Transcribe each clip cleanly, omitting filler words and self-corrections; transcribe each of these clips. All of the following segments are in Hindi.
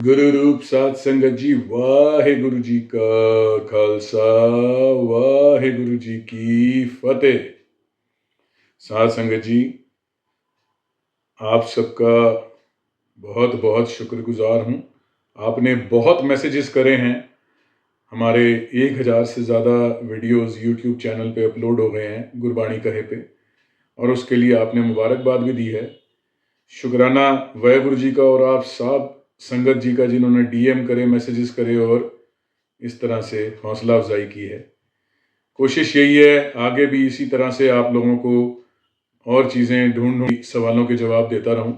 गुरु रूप साध संगत जी, वाहे गुरु जी का खालसा, वाहे गुरु जी की फतेह। साध संगत जी, आप सबका बहुत बहुत शुक्रगुजार हूँ। आपने बहुत मैसेजेस करे हैं। हमारे 1000 से ज़्यादा वीडियोस यूट्यूब चैनल पे अपलोड हो गए हैं गुरबाणी कहे पे, और उसके लिए आपने मुबारकबाद भी दी है। शुक्राना वाहेगुरु जी का और आप सब संगत जी का, जिन्होंने डीएम करे, मैसेजेस करे और इस तरह से हौसला अफजाई की है। कोशिश यही है आगे भी इसी तरह से आप लोगों को और चीज़ें ढूंढ सवालों के जवाब देता रहूं।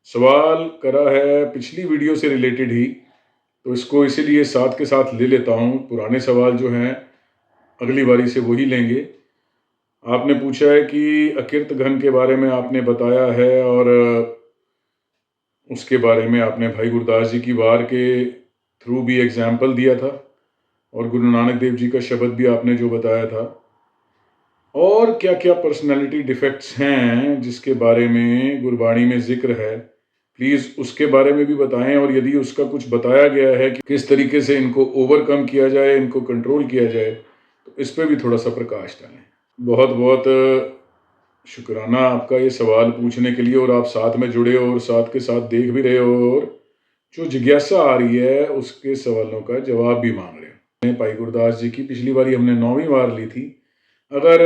सवाल करा है पिछली वीडियो से रिलेटेड ही, तो इसको इसीलिए साथ के साथ ले लेता हूं। पुराने सवाल जो हैं अगली बारी से वही लेंगे। आपने पूछा है कि अकिर्त घन के बारे में आपने बताया है, और उसके बारे में आपने भाई गुरदास जी की वार के थ्रू भी एग्जाम्पल दिया था, और गुरु नानक देव जी का शब्द भी आपने जो बताया था, और क्या क्या पर्सनालिटी डिफेक्ट्स हैं जिसके बारे में गुरबाणी में जिक्र है, प्लीज़ उसके बारे में भी बताएं। और यदि उसका कुछ बताया गया है कि किस तरीके से इनको ओवरकम किया जाए, इनको कंट्रोल किया जाए, तो इस पर भी थोड़ा सा प्रकाश डालें। बहुत बहुत शुक्राना आपका ये सवाल पूछने के लिए, और आप साथ में जुड़े हो और साथ के साथ देख भी रहे हो, और जो जिज्ञासा आ रही है उसके सवालों का जवाब भी मांग रहे हो। भाई गुरदास जी की पिछली बारी हमने 9वीं वार ली थी। अगर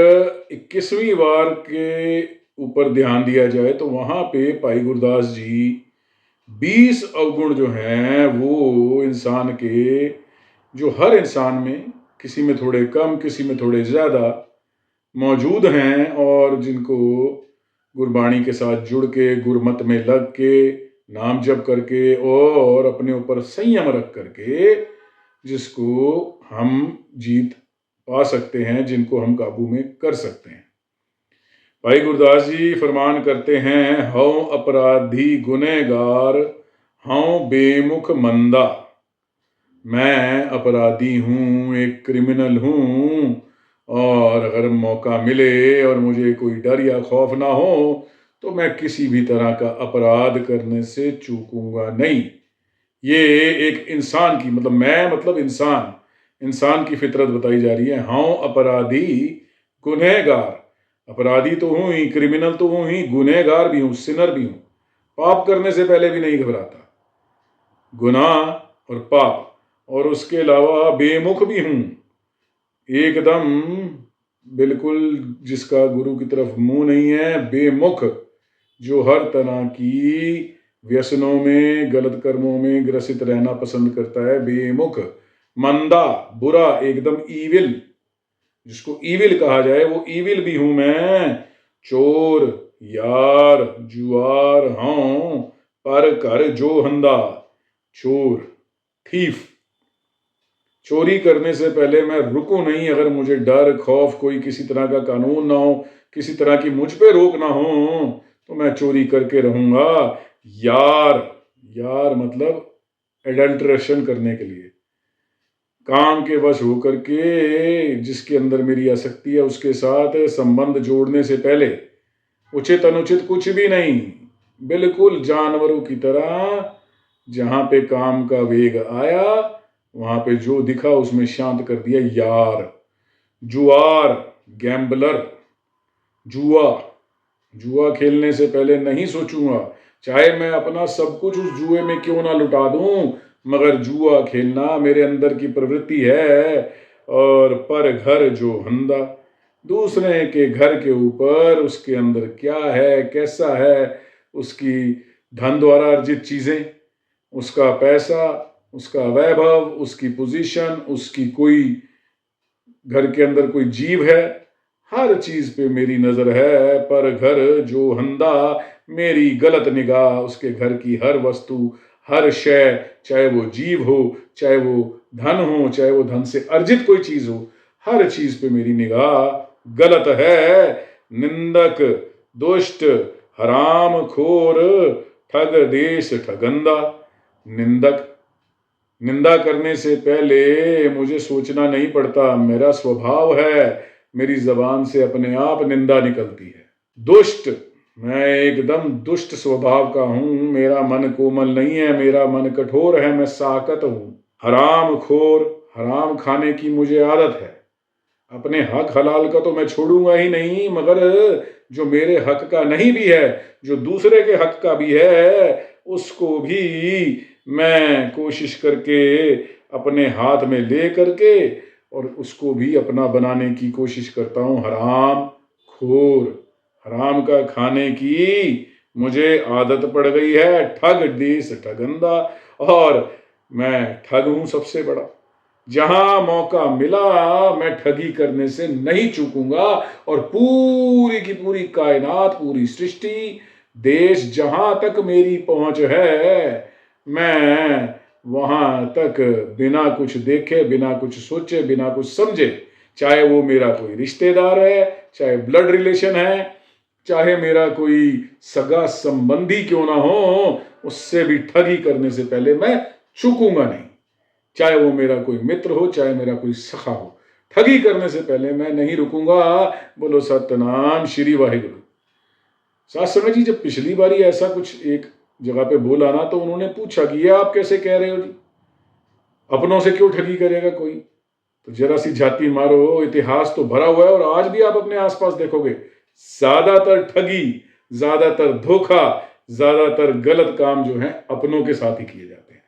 21वीं वार के ऊपर ध्यान दिया जाए तो वहां पे भाई गुरदास जी 20 अवगुण जो हैं वो इंसान के, जो हर इंसान में किसी में थोड़े कम किसी में थोड़े ज़्यादा मौजूद हैं, और जिनको गुरबाणी के साथ जुड़ के, गुरमत में लग के, नाम जप करके और अपने ऊपर संयम रख करके जिसको हम जीत पा सकते हैं, जिनको हम काबू में कर सकते हैं। भाई गुरदास जी फरमान करते हैं, हऊँ अपराधी गुनहगार, हऊँ बेमुख मंदा। मैं अपराधी हूँ, एक क्रिमिनल हूँ, और अगर मौका मिले और मुझे कोई डर या खौफ ना हो तो मैं किसी भी तरह का अपराध करने से चूकूंगा नहीं। ये एक इंसान की, मतलब मैं मतलब इंसान की फितरत बताई जा रही है। हाँ अपराधी गुनहगार, अपराधी तो हूं ही, क्रिमिनल तो हूं ही, गुनहगार भी हूं, सिनर भी हूं। पाप करने से पहले भी नहीं घबराता, गुनाह और पाप, और उसके अलावा बेमुख भी हूं, एकदम बिल्कुल जिसका गुरु की तरफ मुंह नहीं है, बेमुख, जो हर तरह की व्यसनों में, गलत कर्मों में ग्रसित रहना पसंद करता है, बेमुख। मंदा, बुरा, एकदम ईविल, जिसको ईविल कहा जाए वो ईविल भी हूं मैं। चोर, यार, जुआर हूं, पर कर जो हंदा। चोर, थीफ, चोरी करने से पहले मैं रुकूं नहीं। अगर मुझे डर खौफ, कोई किसी तरह का कानून ना हो, किसी तरह की मुझ पे रोक ना हो, तो मैं चोरी करके रहूंगा। यार, यार मतलब एडल्ट्रेशन करने के लिए, काम के वश होकर के जिसके अंदर मेरी आसक्ति है उसके साथ संबंध जोड़ने से पहले उचित अनुचित कुछ भी नहीं, बिल्कुल जानवरों की तरह। जहां पे काम का वेग आया वहां पे जो दिखा उसमें शांत कर दिया। यार, जुआर, गैम्बलर, जुआ, जुआ खेलने से पहले नहीं सोचूंगा, चाहे मैं अपना सब कुछ उस जुए में क्यों ना लुटा दूं, मगर जुआ खेलना मेरे अंदर की प्रवृत्ति है। और पर घर जो हंदा, दूसरे के घर के ऊपर उसके अंदर क्या है, कैसा है, उसकी धन द्वारा अर्जित चीजें, उसका पैसा, उसका वैभव, उसकी पोजीशन, उसकी कोई घर के अंदर कोई जीव है, हर चीज पे मेरी नजर है। पर घर जो हंदा, मेरी गलत निगाह उसके घर की हर वस्तु, हर शय, चाहे वो जीव हो, चाहे वो धन हो, चाहे वो धन से अर्जित कोई चीज हो, हर चीज पे मेरी निगाह गलत है। निंदक, दुष्ट, हराम खोर, ठग देश ठगंदा। निंदक, निंदा करने से पहले मुझे सोचना नहीं पड़ता, मेरा स्वभाव है, मेरी जबान से अपने आप निंदा निकलती है। दुष्ट, मैं एकदम दुष्ट स्वभाव का हूं, मेरा मन कोमल नहीं है, मेरा मन कठोर है, मैं साकत हूं, हराम खोर, हराम खाने की मुझे आदत है। अपने हक हलाल का तो मैं छोड़ूंगा ही नहीं, मगर जो मेरे हक का नहीं भी है, जो दूसरे के हक का भी है, उसको भी मैं कोशिश करके अपने हाथ में ले करके और उसको भी अपना बनाने की कोशिश करता हूं। हराम खोर, हराम का खाने की मुझे आदत पड़ गई है। ठग देश ठगंदा, और मैं ठग हूं सबसे बड़ा। जहां मौका मिला मैं ठगी करने से नहीं चूकूंगा, और पूरी की पूरी कायनात, पूरी सृष्टि, देश जहां तक मेरी पहुंच है, मैं वहां तक बिना कुछ देखे, बिना कुछ सोचे, बिना कुछ समझे, चाहे वो मेरा कोई रिश्तेदार है, चाहे ब्लड रिलेशन है, चाहे मेरा कोई सगा संबंधी क्यों ना हो, उससे भी ठगी करने से पहले मैं चूकूंगा नहीं। चाहे वो मेरा कोई मित्र हो, चाहे मेरा कोई सखा हो, ठगी करने से पहले मैं नहीं रुकूंगा। बोलो सतनाम श्री वाहिगुरु। साथ संगत जी, जब पिछली बारी ऐसा कुछ एक जगह पे बोला ना, तो उन्होंने पूछा कि ये आप कैसे कह रहे हो जी, अपनों से क्यों ठगी करेगा कोई? तो जरा सी झाती मारो, इतिहास तो भरा हुआ है, और आज भी आप अपने आसपास देखोगे ज्यादातर ठगी, ज्यादातर धोखा, ज्यादातर गलत काम जो है अपनों के साथ ही किए जाते हैं।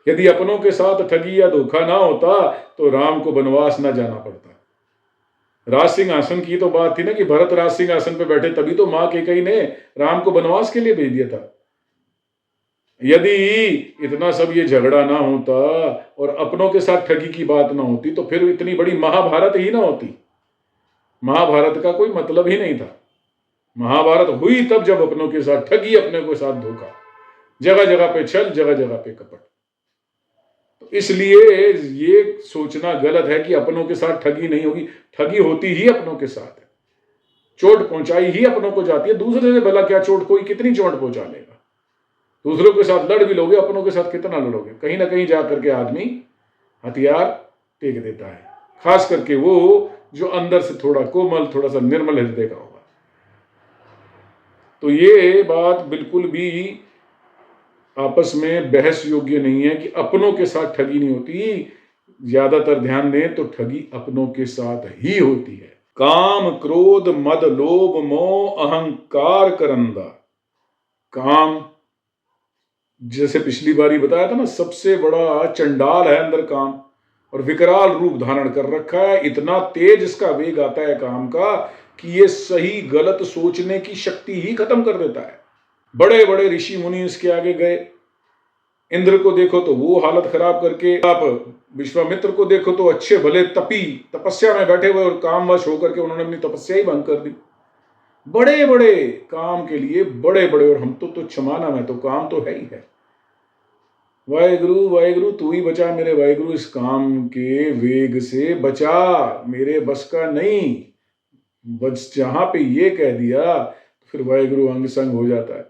यदि अपनों के साथ ठगी या धोखा ना होता तो राम को वनवास ना जाना पड़ता। राज सिंहासन की तो बात थी ना कि भरत राज सिंहासन पे बैठे, तभी तो मां कैकेयी ने राम को वनवास के लिए भेज दिया था। यदि इतना सब ये झगड़ा ना होता और अपनों के साथ ठगी की बात ना होती, तो फिर इतनी बड़ी महाभारत ही ना होती। महाभारत का कोई मतलब ही नहीं था। महाभारत हुई तब जब अपनों के साथ ठगी, अपने के साथ धोखा, जगह जगह पे छल, जगह जगह पे कपट। तो इसलिए ये सोचना गलत है कि अपनों के साथ ठगी नहीं होगी। ठगी होती ही अपनों के साथ है। चोट पहुंचाई ही अपनों को जाती है। दूसरे से भला क्या चोट, कोई कितनी चोट पहुंचा लेगा? दूसरों के साथ लड़ भी लोगे, अपनों के साथ कितना लड़ोगे? कहीं ना कहीं जाकर के आदमी हथियार टेक देता है, खास करके वो जो अंदर से थोड़ा कोमल, थोड़ा सा निर्मल हृदय का होगा। तो ये बात बिल्कुल भी आपस में बहस योग्य नहीं है कि अपनों के साथ ठगी नहीं होती। ज्यादातर ध्यान दें तो ठगी अपनों के साथ ही होती है। काम क्रोध मद लोभ मोह अहंकार करंदा। काम, जैसे पिछली बारी बताया था ना, सबसे बड़ा चंडाल है अंदर काम, और विकराल रूप धारण कर रखा है। इतना तेज इसका वेग आता है काम का कि ये सही गलत सोचने की शक्ति ही खत्म कर देता है। बड़े बड़े ऋषि मुनि इसके आगे गए। इंद्र को देखो तो वो हालत खराब करके, आप विश्वामित्र को देखो तो अच्छे भले तपी, तपस्या में बैठे हुए, और कामवश होकर के उन्होंने अपनी तपस्या ही भंग कर दी। बड़े बड़े काम के लिए बड़े बड़े, और हम तो तुच्छ माना, मैं तो काम तो है ही है। वाहेगुरु वाहेगुरु तू ही बचा मेरे वाहेगुरु, इस काम के वेग से बचा, मेरे बस का नहीं। बस जहां पे ये कह दिया तो फिर वाहेगुरु अंग संग हो जाता है।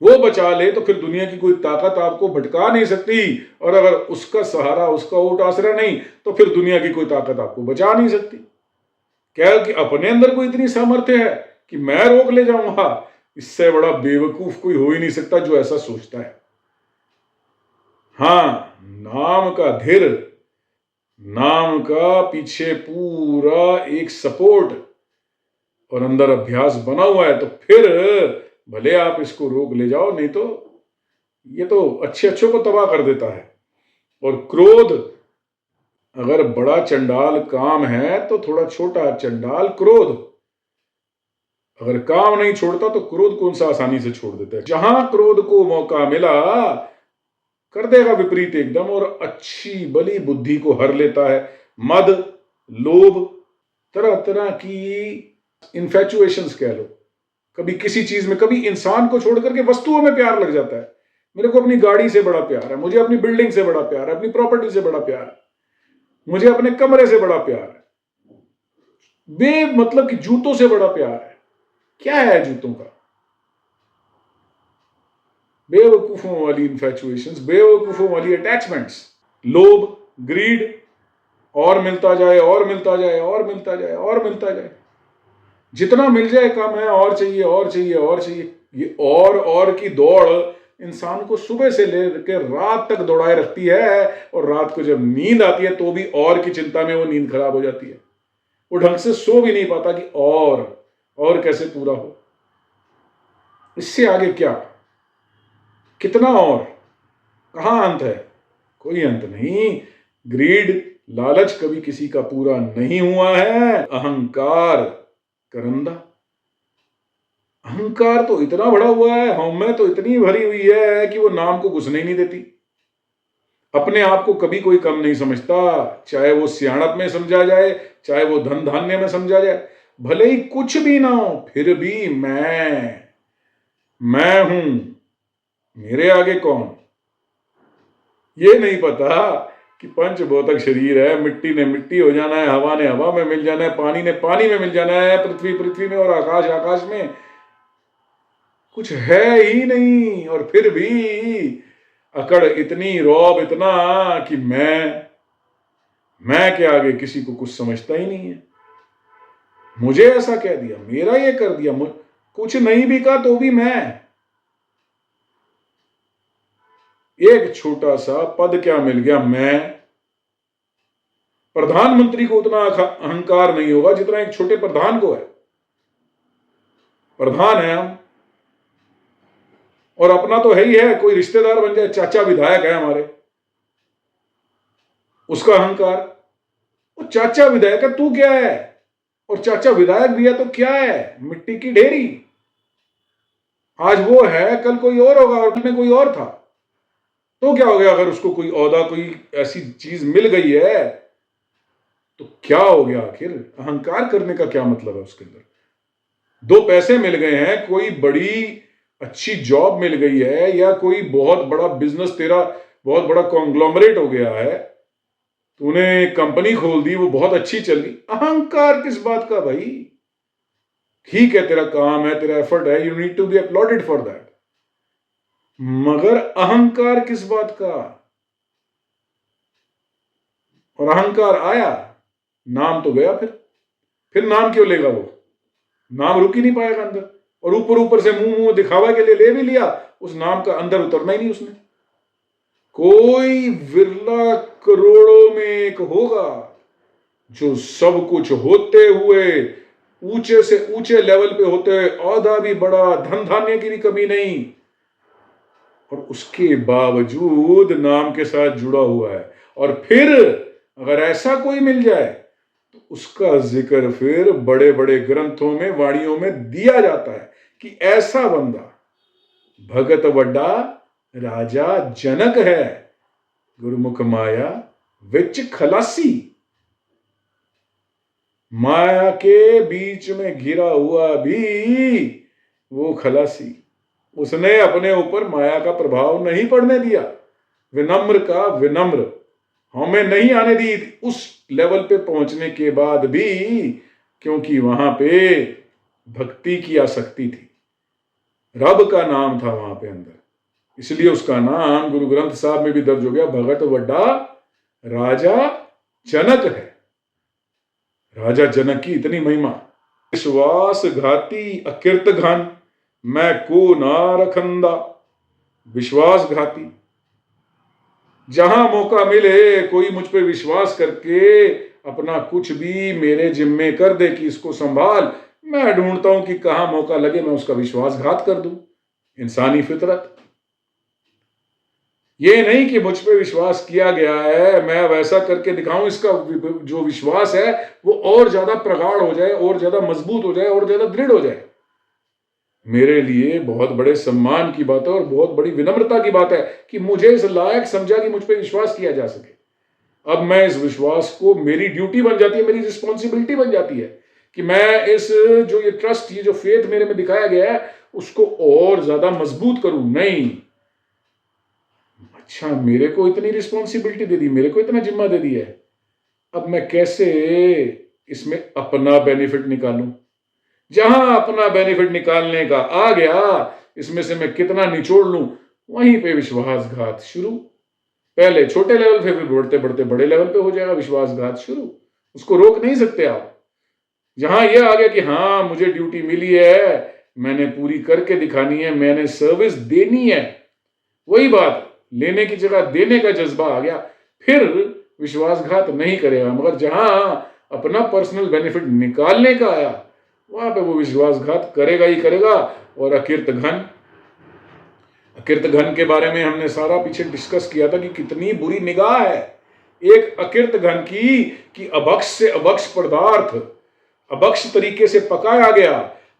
वो बचा ले तो फिर दुनिया की कोई ताकत आपको भटका नहीं सकती, और अगर उसका सहारा, उसका ऊट आसरा नहीं, तो फिर दुनिया की कोई ताकत आपको बचा नहीं सकती। क्या कि अपने अंदर कोई इतनी सामर्थ्य है कि मैं रोक ले जाऊंगा? इससे बड़ा बेवकूफ कोई हो ही नहीं सकता जो ऐसा सोचता है। हाँ, नाम का धीर, नाम का पीछे पूरा एक सपोर्ट और अंदर अभ्यास बना हुआ है, तो फिर भले आप इसको रोक ले जाओ, नहीं तो ये तो अच्छे अच्छों को तबाह कर देता है। और क्रोध, अगर बड़ा चंडाल काम है तो थोड़ा छोटा चंडाल क्रोध। अगर काम नहीं छोड़ता तो क्रोध कौन सा आसानी से छोड़ देता है। जहां क्रोध को मौका मिला कर देगा विपरीत एकदम, और अच्छी बली बुद्धि को हर लेता है। मद, लोभ, तरह तरह की इन्फेचुएशंस कह लो। कभी किसी चीज में, कभी इंसान को छोड़ करके वस्तुओं में प्यार लग जाता है। मेरे को अपनी गाड़ी से बड़ा प्यार है, मुझे अपनी बिल्डिंग से बड़ा प्यार है, अपनी प्रॉपर्टी से बड़ा प्यार है, मुझे अपने कमरे से बड़ा प्यार है, बे मतलब कि जूतों से बड़ा प्यार है। क्या है जूतों का? बेवकूफों वाली इन्फेचुएशंस, बेवकूफों वाली अटैचमेंट्स। लोभ, ग्रीड, और मिलता जाए और मिलता जाए और मिलता जाए और मिलता जाए। जितना मिल जाए कम है, और चाहिए और चाहिए और चाहिए। ये और की दौड़ इंसान को सुबह से लेकर रात तक दौड़ाए रखती है, और रात को जब नींद आती है तो भी और की चिंता में वो नींद खराब हो जाती है। वो ढंग से सो भी नहीं पाता कि और कैसे पूरा हो, इससे आगे क्या, कितना और, कहां अंत है? कोई अंत नहीं। ग्रीड, लालच कभी किसी का पूरा नहीं हुआ है। अहंकार करंदा, अहंकार तो इतना बड़ा हुआ है, हमें तो इतनी भरी हुई है कि वो नाम को घुसने ही नहीं देती। अपने आप को कभी कोई कम नहीं समझता, चाहे वो सियाणप में समझा जाए, चाहे वो धन धान्य में समझा जाए, भले ही कुछ भी ना हो, फिर भी मैं हूं, मेरे आगे कौन। ये नहीं पता कि पंचभौतिक शरीर है, मिट्टी ने मिट्टी हो जाना है, हवा ने हवा में मिल जाना है, पानी ने पानी में मिल जाना है, पृथ्वी पृथ्वी में और आकाश आकाश में, कुछ है ही नहीं। और फिर भी अकड़ इतनी, रौब इतना कि मैं के आगे किसी को कुछ समझता ही नहीं है। मुझे ऐसा कह दिया, मेरा ये कर दिया, कुछ नहीं भी कहा तो भी मैं। एक छोटा सा पद क्या मिल गया, मैं। प्रधानमंत्री को उतना अहंकार नहीं होगा जितना एक छोटे प्रधान को है। प्रधान है हम, और अपना तो है ही है, कोई रिश्तेदार बन जाए, चाचा विधायक है हमारे, उसका अहंकार। वो चाचा विधायक है, तू क्या है? और चाचा विधायक भी है तो क्या है, मिट्टी की ढेरी। आज वो है, कल कोई और होगा, और कल में कोई और था, तो क्या हो गया? अगर उसको कोई ओहदा, कोई ऐसी चीज मिल गई है तो क्या हो गया? आखिर अहंकार करने का क्या मतलब है उसके अंदर? दो पैसे मिल गए हैं, कोई बड़ी अच्छी जॉब मिल गई है, या कोई बहुत बड़ा बिजनेस, तेरा बहुत बड़ा कॉन्ग्लोमरेट हो गया है, तूने कंपनी खोल दी, वो बहुत अच्छी चल रही, अहंकार किस बात का भाई? ठीक है, तेरा काम है, तेरा एफर्ट है, you need to be applauded for that, मगर अहंकार किस बात का? और अहंकार आया, नाम तो गया, फिर नाम क्यों लेगा वो? नाम रुक ही नहीं पाएगा अंदर, और ऊपर ऊपर से मुंह मुंह दिखावा के लिए ले भी लिया, उस नाम का अंदर उतरना ही नहीं उसने। कोई विरला करोड़ों में एक होगा जो सब कुछ होते हुए, ऊंचे से ऊंचे लेवल पे होते हुए, औहदा भी बड़ा, धन धान्य की भी कमी नहीं, और उसके बावजूद नाम के साथ जुड़ा हुआ है। और फिर अगर ऐसा कोई मिल जाए तो उसका जिक्र फिर बड़े बड़े ग्रंथों में, वाणियों में दिया जाता है कि ऐसा बंदा भगत वड्डा राजा जनक है, गुरुमुख माया विच खलासी। माया के बीच में घिरा हुआ भी वो खलासी, उसने अपने ऊपर माया का प्रभाव नहीं पड़ने दिया। विनम्र का विनम्र, हमें नहीं आने दी उस लेवल पे पहुंचने के बाद भी, क्योंकि वहां पे भक्ति की आसक्ति थी, रब का नाम था वहां पे अंदर, इसलिए उसका नाम गुरु ग्रंथ साहब में भी दर्ज हो गया, भगत वड्डा राजा जनक है। राजा जनक की इतनी महिमा। विश्वासघाती अकिर्त घन, मैं को ना रखंदा। विश्वासघाती, जहां मौका मिले कोई मुझ पे विश्वास करके अपना कुछ भी मेरे जिम्मे कर दे कि इसको संभाल, मैं ढूंढता हूं कि कहां मौका लगे मैं उसका विश्वासघात कर दूं। इंसानी फितरत। ये नहीं कि मुझ पे विश्वास किया गया है, मैं वैसा करके दिखाऊं, इसका जो विश्वास है वो और ज्यादा प्रगाढ़ हो जाए, और ज्यादा मजबूत हो जाए, और ज्यादा दृढ़ हो जाए। मेरे लिए बहुत बड़े सम्मान की बात है और बहुत बड़ी विनम्रता की बात है कि मुझे इस लायक समझा कि मुझ पर विश्वास किया जा सके। अब मैं इस विश्वास को, मेरी ड्यूटी बन जाती है, मेरी रिस्पॉन्सिबिलिटी बन जाती है कि मैं इस जो ये ट्रस्ट, ये जो फेथ मेरे में दिखाया गया है, उसको और ज्यादा मजबूत करूं। नहीं, अच्छा मेरे को इतनी रिस्पॉन्सिबिलिटी दे दी, मेरे को इतना जिम्मा दे दिया है, अब मैं कैसे इसमें अपना बेनिफिट निकालूं? जहां अपना बेनिफिट निकालने का आ गया, इसमें से मैं कितना निचोड़ लूं, वहीं पे विश्वासघात शुरू। पहले छोटे लेवल पे, फिर बढ़ते बढ़ते बड़े लेवल पे हो जाएगा विश्वासघात शुरू। उसको रोक नहीं सकते आप। जहां यह आ गया कि हाँ मुझे ड्यूटी मिली है, मैंने पूरी करके दिखानी है, मैंने सर्विस देनी है, वही बात लेने की जगह देने का जज्बा आ गया, फिर विश्वासघात नहीं करेगा। मगर जहां अपना पर्सनल बेनिफिट निकालने का आया, वहां पे वो विश्वासघात करेगा ही करेगा। और अकिर्त घन के बारे में हमने सारा पीछे डिस्कस किया था कि कितनी बुरी निगाह है एक अकिर्त घन की, कि अभक्ष से अभक्ष पदार्थ, अभक्ष तरीके से पकाया गया,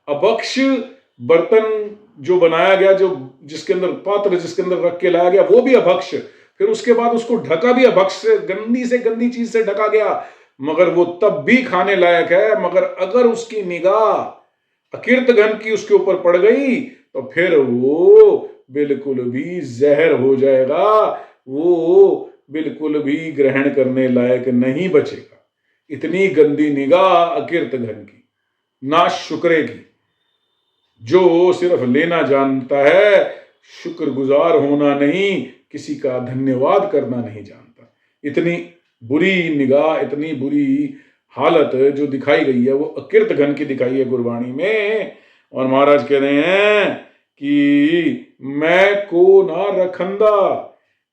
अभक्ष बर्तन जो बनाया गया, जो जिसके अंदर पात्र जिसके अंदर रख के लाया गया, वो भी अभक्ष, फिर उसके बाद उसको ढका भी अभक्ष से गंदी चीज से ढका गया, मगर वो तब भी खाने लायक है। मगर अगर उसकी निगाह अकिर्त घन की उसके ऊपर पड़ गई तो फिर वो बिल्कुल भी जहर हो जाएगा, वो बिल्कुल भी ग्रहण करने लायक नहीं बचेगा। इतनी गंदी निगाह अकिर्त घन की, ना शुक्रे की, जो सिर्फ लेना जानता है, शुक्रगुजार होना नहीं, किसी का धन्यवाद करना नहीं जानता। इतनी बुरी निगाह, इतनी बुरी हालत जो दिखाई गई है वो अकिर्त घन की दिखाई है गुरबाणी में। और महाराज कह रहे हैं कि मैं को ना रखंदा,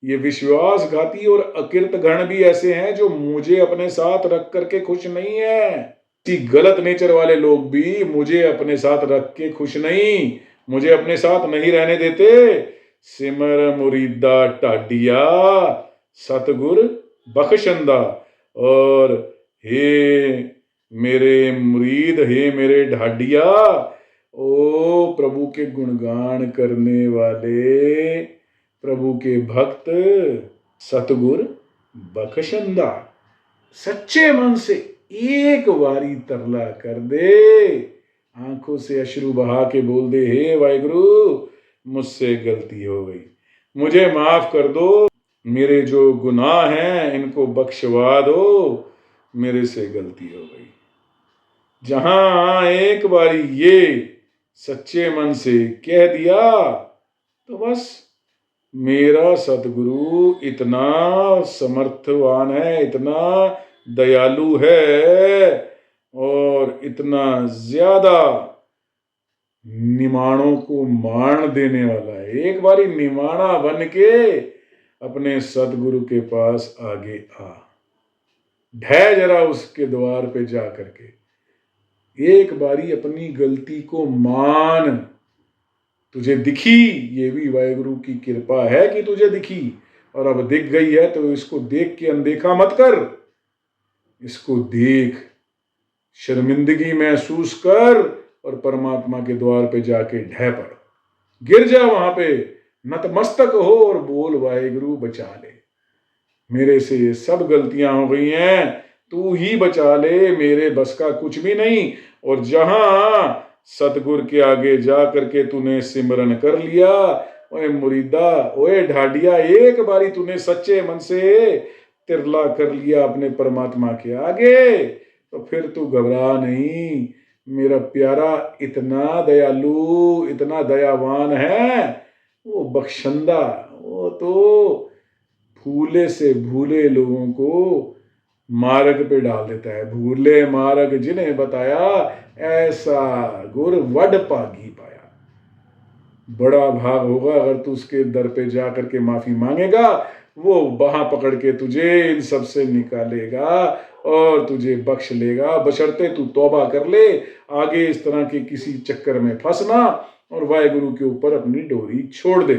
ये विश्वासघाती और अकिर्त गण भी ऐसे हैं जो मुझे अपने साथ रख करके खुश नहीं है। गलत नेचर वाले लोग भी मुझे अपने साथ रख के खुश नहीं, मुझे अपने साथ नहीं रहने देते। सिमर मुरीदा टाडिया सतगुर बख्शंदा, और हे मेरे मुरीद, हे मेरे ढाडिया, ओ प्रभु के गुणगान करने वाले, प्रभु के भक्त, सतगुर बख्शंदा, सच्चे मन से एक बारी तरला कर दे, आंखों से अश्रु बहा के बोल दे, हे वाहिगुरु मुझसे गलती हो गई, मुझे माफ कर दो, मेरे जो गुनाह हैं इनको बख्शवा दो, मेरे से गलती हो गई। जहां एक बारी ये सच्चे मन से कह दिया तो बस मेरा सतगुरु इतना समर्थवान है, इतना दयालु है और इतना ज्यादा निमाणों को माण देने वाला है। एक बारी निमाणा बन के अपने सतगुरु के पास आगे आ, ढह जरा उसके द्वार पे जा करके, एक बारी अपनी गलती को मान। तुझे दिखी, ये भी वाहिगुरु की कृपा है कि तुझे दिखी, और अब दिख गई है तो इसको देख के अनदेखा मत कर, इसको देख, शर्मिंदगी महसूस कर और परमात्मा के द्वार पे जाके ढह पड़, गिर जा वहां पे, नतमस्तक हो और बोल वाहिगुरु बचा ले, मेरे से ये सब गलतियां हो गई हैं, तू ही बचा ले, मेरे बस का कुछ भी नहीं। और जहां सतगुर के आगे जा करके तूने सिमरन कर लिया, ओए मुरीदा, ओए ढाडिया, एक बारी तूने सच्चे मन से तिरला कर लिया अपने परमात्मा के आगे, तो फिर तू घबरा नहीं, मेरा प्यारा इतना दयालु, इतना दयावान है, वो बख्शंदा, वो तो भूले से भूले लोगों को मार्ग पे डाल देता है। भूले मार्ग जिन्हें बताया, ऐसा गुर वड पागी पाया। बड़ा भाग होगा अगर तू उसके दर पे जा करके माफी मांगेगा, वो बाहां पकड़ के तुझे इन सब से निकालेगा और तुझे बख्श लेगा, बशर्ते तू तौबा कर ले, आगे इस तरह के किसी चक्कर में फंसना और वाहिगुरु के ऊपर अपनी डोरी छोड़ दे।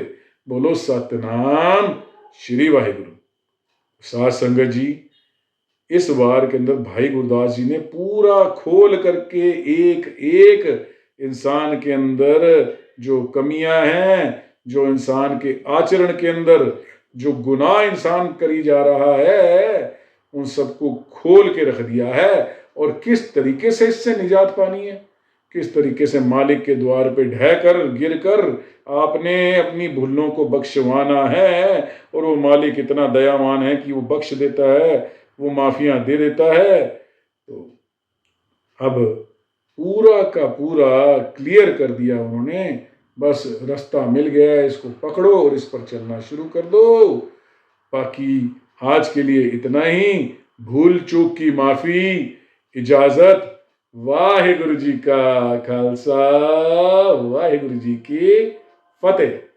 बोलो सतनाम श्री वाहिगुरु। साध संगत जी, इस बार के अंदर भाई गुरदास जी ने पूरा खोल करके एक एक इंसान के अंदर जो कमियां हैं, जो इंसान के आचरण के अंदर जो गुनाह इंसान करी जा रहा है, उन सबको खोल के रख दिया है और किस तरीके से इससे निजात पानी है, किस तरीके से मालिक के द्वार पे ढह कर गिर कर आपने अपनी भूलों को बख्शवाना है। और वो मालिक इतना दयावान है कि वो बख्श देता है, वो माफियां दे देता है। तो अब पूरा का पूरा क्लियर कर दिया उन्होंने, बस रास्ता मिल गया, इसको पकड़ो और इस पर चलना शुरू कर दो। बाकी आज के लिए इतना ही। भूल चूक की माफी, इजाजत, वाहिगुरु जी का खालसा, वाहिगुरु जी की फतेह।